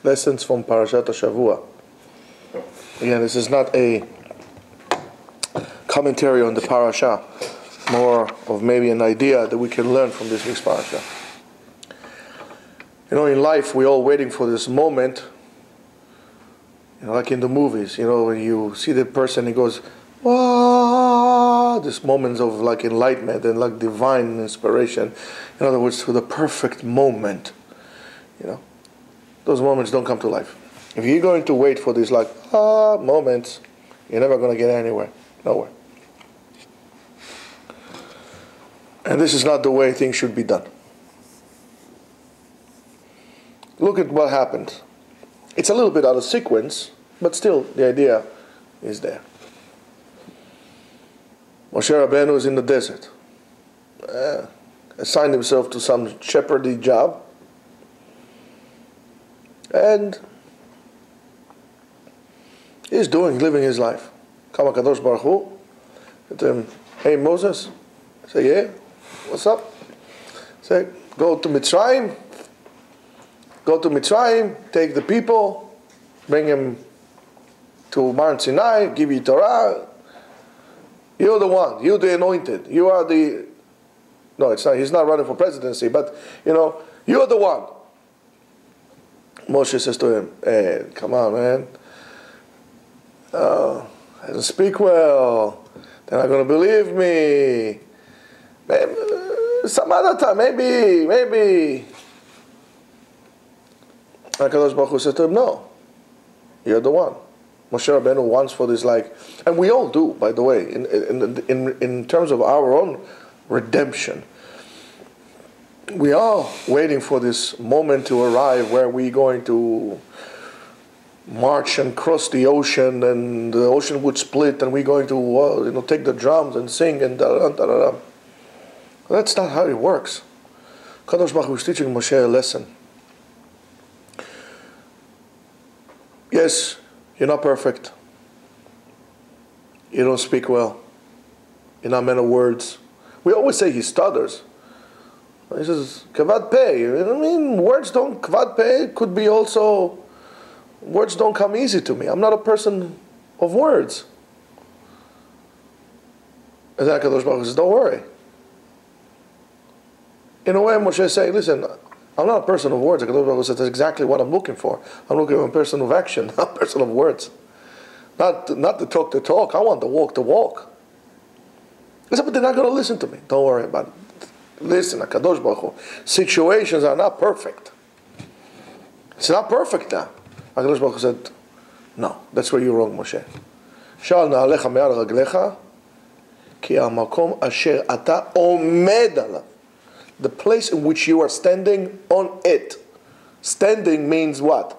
Lessons from Parashat Shavua. Again, this is not a commentary on the parasha, more of maybe an idea that we can learn from this week's parasha. You know, in life, we're all waiting for this moment, you know, like in the movies, you know, when you see the person, he goes, wow, this moments of like enlightenment and like divine inspiration. In other words, to the perfect moment, you know. Those moments don't come to life. If you're going to wait for these like moments, you're never going to get anywhere, nowhere. And this is not the way things should be done. Look at what happened. It's a little bit out of sequence, but still the idea is there. Moshe Rabbeinu is in the desert. Assigned himself to some shepherdy job. And he's living his life. Come HaKadosh Baruch Hu, said to him, hey Moses, say, yeah, what's up? Say, go to Mitzrayim, take the people, bring him to Mount Sinai, give you Torah. You're the one, you're the anointed, you are the, no, it's not, he's not running for presidency, but, you know, you're the one. Moshe says to him, hey, come on, man. I don't speak well. They're not going to believe me. Maybe, some other time, maybe. HaKadosh Baruch Hu says to him, no. You're the one. Moshe Rabbeinu wants for this, like, and we all do, by the way, in terms of our own redemption. We are waiting for this moment to arrive where we're going to march and cross the ocean, and the ocean would split, and we're going to take the drums and sing and da-da-da-da-da. That's not how it works. Kadosh Baruch Hu is teaching Moshe a lesson. Yes, you're not perfect. You don't speak well. You're not men of words. We always say he stutters. He says, kavad peh. I mean, words don't, kavad peh could be also, words don't come easy to me. I'm not a person of words. And then HaKadosh Baruch Hu says, don't worry. In a way, Moshe is saying, listen, I'm not a person of words. HaKadosh Baruch Hu says, that's exactly what I'm looking for. I'm looking for a person of action, not a person of words. Not to talk the talk. I want to walk the walk. He said, but they're not going to listen to me. Don't worry about it. Listen, HaKadosh Baruch Hu, situations are not perfect. It's not perfect now. HaKadosh Baruch Hu said, no, that's where you're wrong, Moshe. Shal na'alecha me'al raglecha, ki ha'makom asher ata omed alav. The place in which you are standing on it. Standing means what?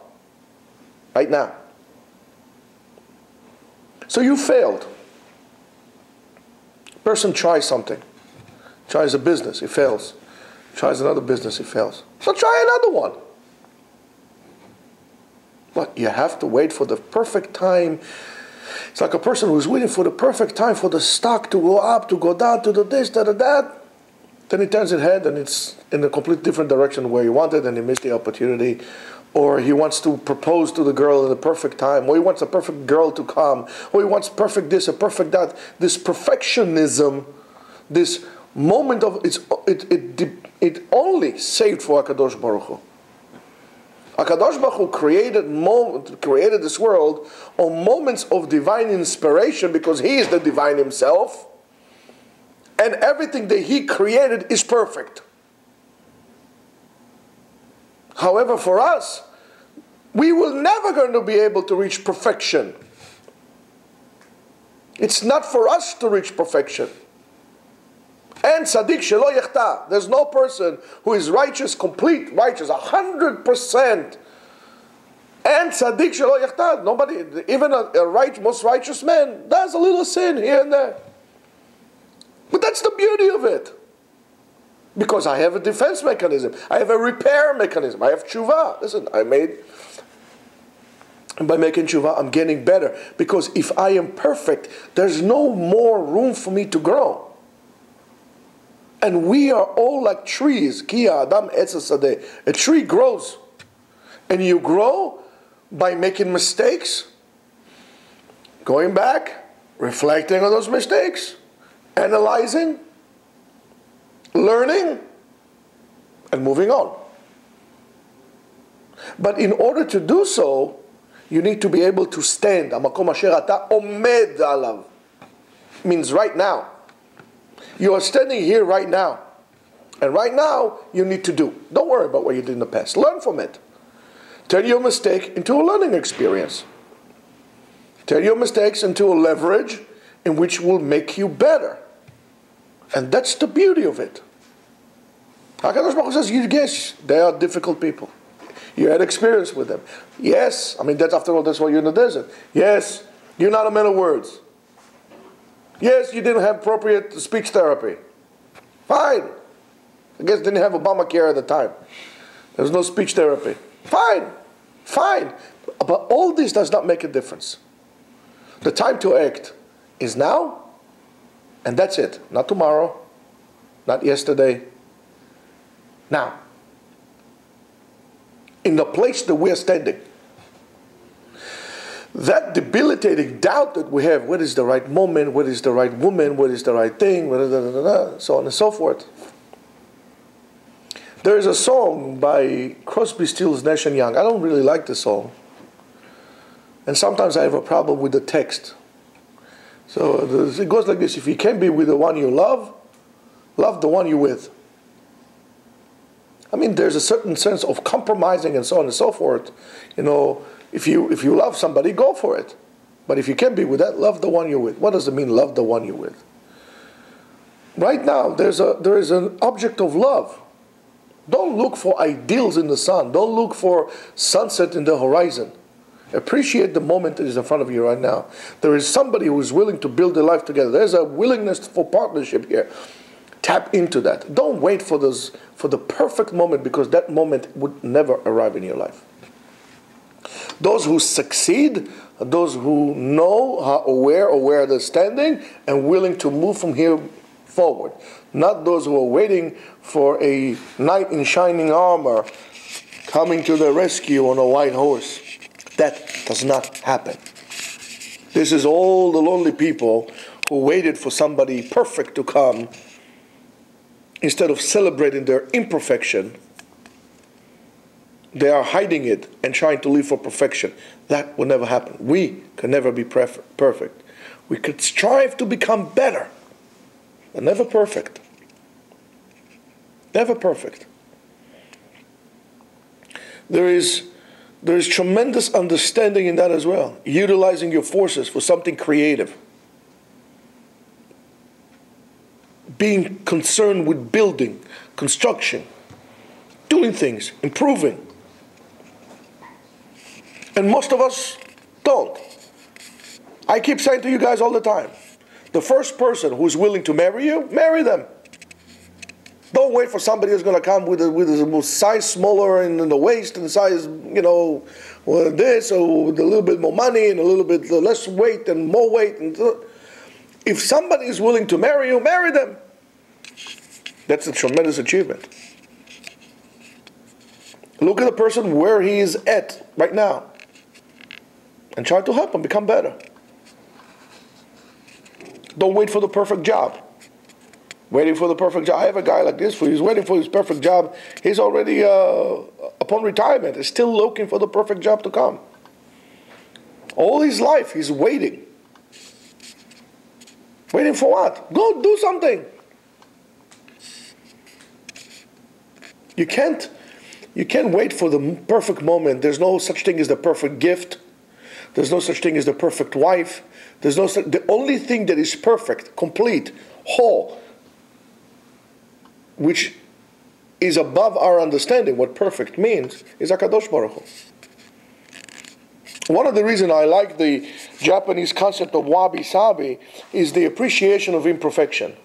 Right now. So you failed. Person tries something. Tries a business, it fails. Tries another business, it fails. So try another one. But you have to wait for the perfect time. It's like a person who's waiting for the perfect time for the stock to go up, to go down, to the this, to the that. Then he turns his head and it's in a completely different direction where he wanted, and he missed the opportunity. Or he wants to propose to the girl at the perfect time. Or he wants a perfect girl to come. Or he wants perfect this or perfect that. This perfectionism, this moment of it only saved for HaKadosh Baruch Hu. HaKadosh Baruch Hu created this world on moments of divine inspiration because He is the divine Himself, and everything that He created is perfect. However, for us, we will never going to be able to reach perfection. It's not for us to reach perfection. And tzaddik shelo yechta. There's no person who is righteous, complete righteous, 100%. And tzaddik shelo yechta. Nobody, even a most righteous man, does a little sin here and there. But that's the beauty of it. Because I have a defense mechanism. I have a repair mechanism. I have tshuva. Listen, by making tshuva, I'm getting better. Because if I am perfect, there's no more room for me to grow. And we are all like trees. Ki adam etz hasadeh. A tree grows. And you grow by making mistakes, going back, reflecting on those mistakes, analyzing, learning, and moving on. But in order to do so, you need to be able to stand. Hamakom asher ata omed alav. Means right now. You are standing here right now. And right now, you need to do. Don't worry about what you did in the past. Learn from it. Turn your mistake into a learning experience. Turn your mistakes into a leverage in which will make you better. And that's the beauty of it. HaKadosh Baruch Hu says, yes, they are difficult people. You had experience with them. Yes, I mean, that's after all, that's why you're in the desert. Yes, you're not a man of words. Yes, you didn't have appropriate speech therapy. Fine. I guess didn't have Obamacare at the time. There was no speech therapy. Fine. Fine. But all this does not make a difference. The time to act is now, and that's it. Not tomorrow, not yesterday. Now. In the place that we are standing. That debilitating doubt that we have, what is the right moment, what is the right woman, what is the right thing, so on and so forth. There is a song by Crosby, Stills, Nash and Young. I don't really like the song. And sometimes I have a problem with the text. So it goes like this: if you can't be with the one you love, love the one you're with. I mean, there's a certain sense of compromising and so on and so forth. You know, if you love somebody, go for it. But if you can't be with that, love the one you're with. What does it mean, love the one you're with? Right now, there is an object of love. Don't look for ideals in the sun. Don't look for sunset in the horizon. Appreciate the moment that is in front of you right now. There is somebody who is willing to build their life together. There's a willingness for partnership here. Tap into that. Don't wait for the perfect moment, because that moment would never arrive in your life. Those who succeed are those who know how aware they're standing and willing to move from here forward. Not those who are waiting for a knight in shining armor coming to their rescue on a white horse. That does not happen. This is all the lonely people who waited for somebody perfect to come. Instead of celebrating their imperfection, they are hiding it and trying to live for perfection. That will never happen. We can never be perfect. We could strive to become better, but never perfect. Never perfect. There is tremendous understanding in that as well. Utilizing your forces for something creative. Being concerned with building, construction, doing things, improving. And most of us don't. I keep saying to you guys all the time, the first person who's willing to marry you, marry them. Don't wait for somebody who's going to come with a size smaller in the waist and size, this, or with a little bit more money and a little bit less weight and more weight. If somebody is willing to marry you, marry them. That's a tremendous achievement. Look at the person where he is at right now and try to help him become better. Don't wait for the perfect job. Waiting for the perfect job. I have a guy like this, he's waiting for his perfect job. He's already, upon retirement, is still looking for the perfect job to come. All his life, he's waiting. Waiting for what? Go do something. You can't wait for the perfect moment. There's no such thing as the perfect gift. There's no such thing as the perfect wife. The only thing that is perfect, complete, whole, which is above our understanding, what perfect means, is HaKadosh Baruch Hu. One of the reasons I like the Japanese concept of wabi-sabi is the appreciation of imperfection.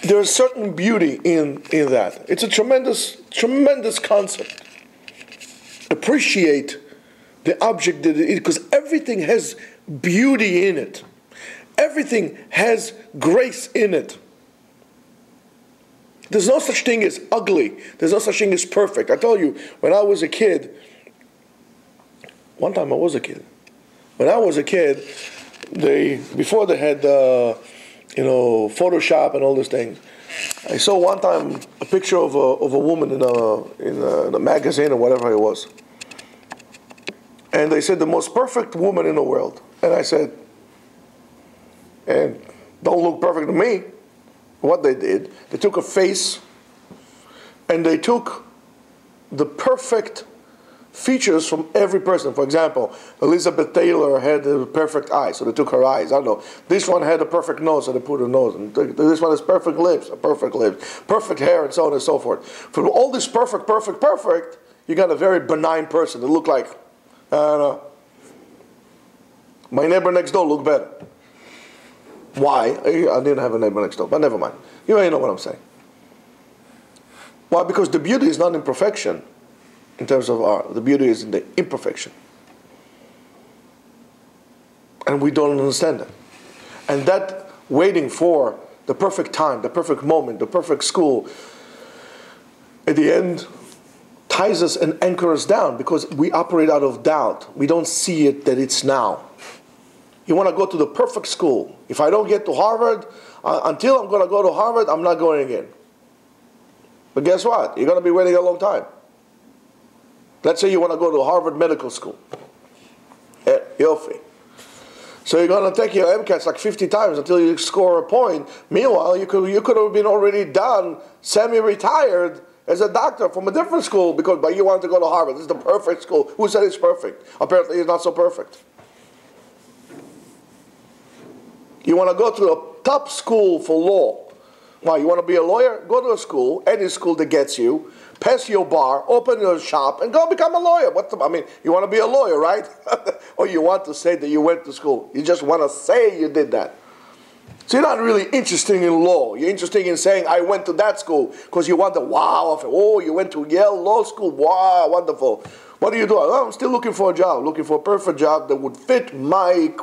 There's certain beauty in that. It's a tremendous concept. Appreciate the object that it is, because everything has beauty in it. Everything has grace in it. There's no such thing as ugly. There's no such thing as perfect. I tell you, when I was a kid, one time I was a kid. When I was a kid, before they had Photoshop and all these things, I saw one time a picture of a woman in a magazine or whatever it was, and they said the most perfect woman in the world, and I said, and don't look perfect to me. What they did, they took a face and they took the perfect features from every person. For example, Elizabeth Taylor had the perfect eyes, so they took her eyes. I don't know. This one had a perfect nose, so they put her nose. And this one has perfect lips, perfect hair, and so on and so forth. From all this perfect, you got a very benign person that looked like, I don't know, my neighbor next door looked better. Why? I didn't have a neighbor next door, but never mind. You already know what I'm saying. Why? Because the beauty is not in perfection in terms of art. The beauty is in the imperfection. And we don't understand that. And that waiting for the perfect time, the perfect moment, the perfect school, at the end, ties us and anchors us down because we operate out of doubt. We don't see it that it's now. You want to go to the perfect school. If I don't get to Harvard, until I'm going to go to Harvard, I'm not going again. But guess what? You're going to be waiting a long time. Let's say you want to go to Harvard Medical School. Yofi. So you're going to take your MCATs like 50 times until you score a point. Meanwhile, you could have been already done, semi-retired as a doctor from a different school but you wanted to go to Harvard. This is the perfect school. Who said it's perfect? Apparently it's not so perfect. You want to go to a top school for law. Why? You want to be a lawyer? Go to a school, any school that gets you, pass your bar, open your shop, and go become a lawyer. You want to be a lawyer, right? Or you want to say that you went to school. You just want to say you did that. So you're not really interested in law. You're interested in saying, I went to that school, because you want the wow of it. Oh, you went to Yale Law School. Wow, wonderful. What do you do? Oh, I'm still looking for a job, looking for a perfect job that would fit my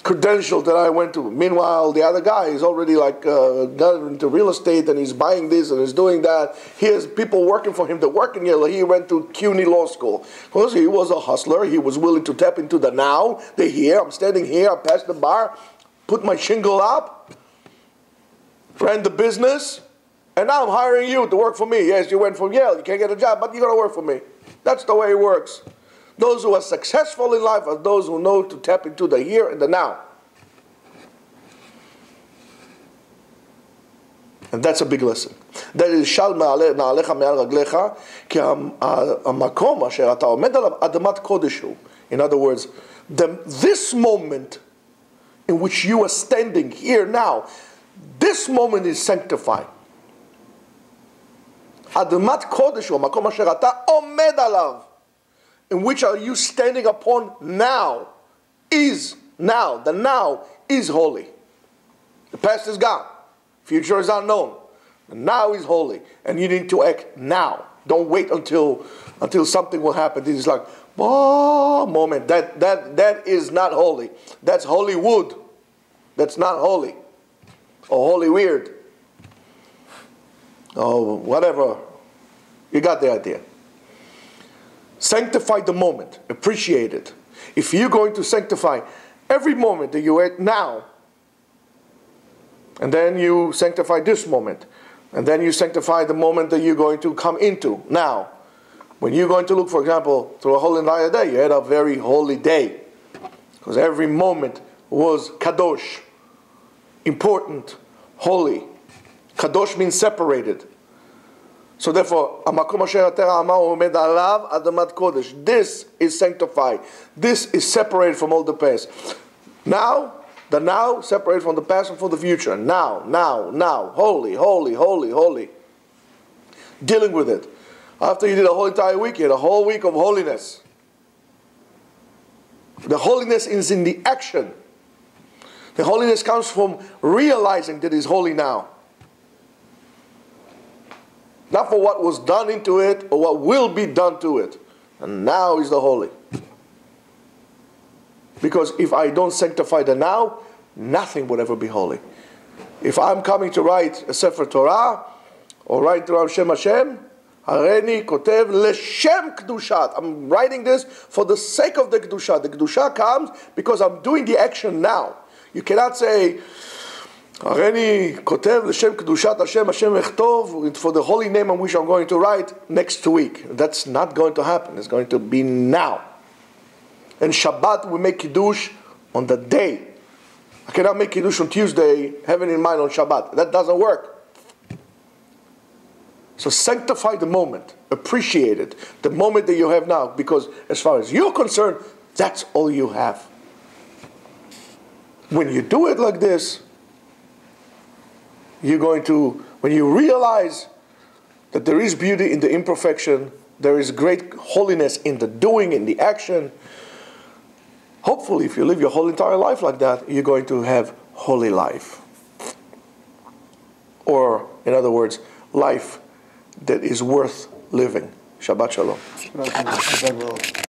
credential that I went to. Meanwhile, the other guy is already got into real estate and he's buying this and he's doing that. He has people working for him that work in Yale. He went to CUNY Law School. Because he was a hustler. He was willing to tap into the now, the here. I'm standing here, I passed the bar, put my shingle up, ran the business, and now I'm hiring you to work for me. Yes, you went from Yale. You can't get a job, but you're going to work for me. That's the way it works. Those who are successful in life are those who know to tap into the here and the now. And that's a big lesson. That is, shal na'alecha me'al raglecha, ki ha'makom asher ata omed alav adamat kodesh hu. In other words, this moment in which you are standing here now, this moment is sanctified. Adamat kodesh hu, makom asher ata omed alav. In which are you standing upon now? Is now. The now is holy. The past is gone. Future is unknown. The now is holy. And you need to act now. Don't wait until something will happen. This is like, oh, moment. That is not holy. That's Hollywood. That's not holy. Or holy weird. Oh, whatever. You got the idea. Sanctify the moment. Appreciate it. If you're going to sanctify every moment that you're at now, and then you sanctify this moment, and then you sanctify the moment that you're going to come into now. When you're going to look, for example, through a whole entire day, you had a very holy day. Because every moment was kadosh, important, holy. Kadosh means separated. So therefore, this is sanctified. This is separated from all the past. Now, the now separated from the past and from the future. Now. Holy, holy, holy, holy. Dealing with it. After you did a whole entire week, you had a whole week of holiness. The holiness is in the action. The holiness comes from realizing that it's holy now. Not for what was done into it or what will be done to it. And now is the holy. Because if I don't sanctify the now, nothing would ever be holy. If I'm coming to write a Sefer Torah, or write around Shem Hashem, Hareni Kotev Leshem Kedushat. I'm writing this for the sake of the Kedusha. The Kedusha comes because I'm doing the action now. You cannot say, Hareni Kotev Leshem Kedushat Hashem Hashem Echtov, for the holy name on which I'm going to write next week. That's not going to happen. It's going to be now. And Shabbat we make Kiddush on the day. I cannot make Kiddush on Tuesday, having in mind on Shabbat. That doesn't work. So sanctify the moment. Appreciate it. The moment that you have now. Because as far as you're concerned, that's all you have. When you do it like this, you're going to, when you realize that there is beauty in the imperfection, there is great holiness in the doing, in the action. Hopefully, if you live your whole entire life like that, you're going to have holy life. Or, in other words, life that is worth living. Shabbat Shalom.